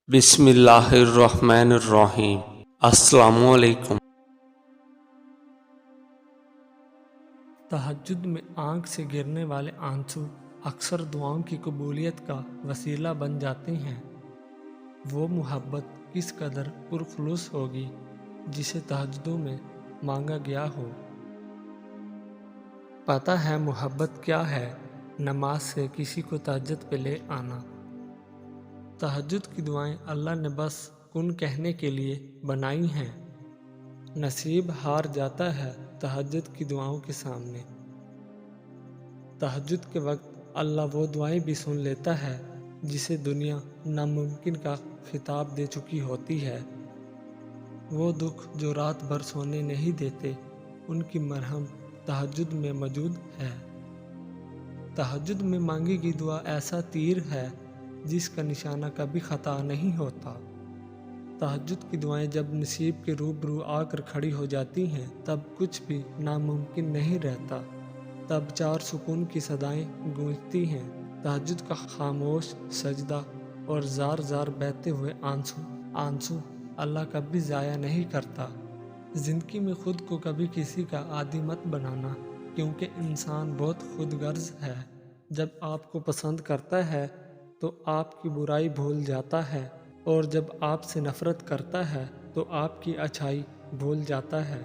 بسم اللہ الرحمن الرحیم۔ السلام علیکم۔ تہجد میں آنکھ سے گرنے والے آنسو اکثر دعاؤں کی قبولیت کا وسیلہ بن جاتے ہیں۔ وہ محبت کس قدر پرخلوص ہوگی جسے تہجدوں میں مانگا گیا ہو۔ پتہ ہے محبت کیا ہے؟ نماز سے کسی کو تہجد پہ لے آنا۔ تہجد کی دعائیں اللہ نے بس کن کہنے کے لیے بنائی ہیں۔ نصیب ہار جاتا ہے تہجد کی دعاؤں کے سامنے۔ تہجد کے وقت اللہ وہ دعائیں بھی سن لیتا ہے جسے دنیا ناممکن کا خطاب دے چکی ہوتی ہے۔ وہ دکھ جو رات بھر سونے نہیں دیتے، ان کی مرہم تہجد میں موجود ہے۔ تہجد میں مانگی گئی دعا ایسا تیر ہے جس کا نشانہ کبھی خطا نہیں ہوتا۔ تہجد کی دعائیں جب نصیب کے روبرو آ کر کھڑی ہو جاتی ہیں تب کچھ بھی ناممکن نہیں رہتا۔ تب چار سکون کی صدائیں گونجتی ہیں، تہجد کا خاموش سجدہ اور زار زار بہتے ہوئے آنسو اللہ کبھی ضائع نہیں کرتا۔ زندگی میں خود کو کبھی کسی کا عادی مت بنانا، کیونکہ انسان بہت خود غرض ہے۔ جب آپ کو پسند کرتا ہے تو آپ کی برائی بھول جاتا ہے، اور جب آپ سے نفرت کرتا ہے تو آپ کی اچھائی بھول جاتا ہے۔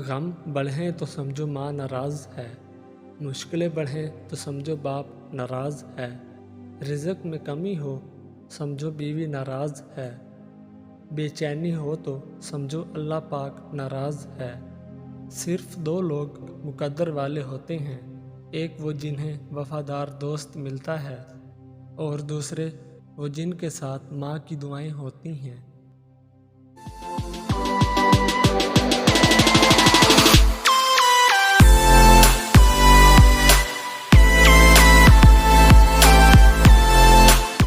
غم بڑھیں تو سمجھو ماں ناراض ہے، مشکلیں بڑھیں تو سمجھو باپ ناراض ہے، رزق میں کمی ہو سمجھو بیوی ناراض ہے، بے چینی ہو تو سمجھو اللہ پاک ناراض ہے۔ صرف دو لوگ مقدر والے ہوتے ہیں، ایک وہ جنہیں وفادار دوست ملتا ہے، اور دوسرے وہ جن کے ساتھ ماں کی دعائیں ہوتی ہیں۔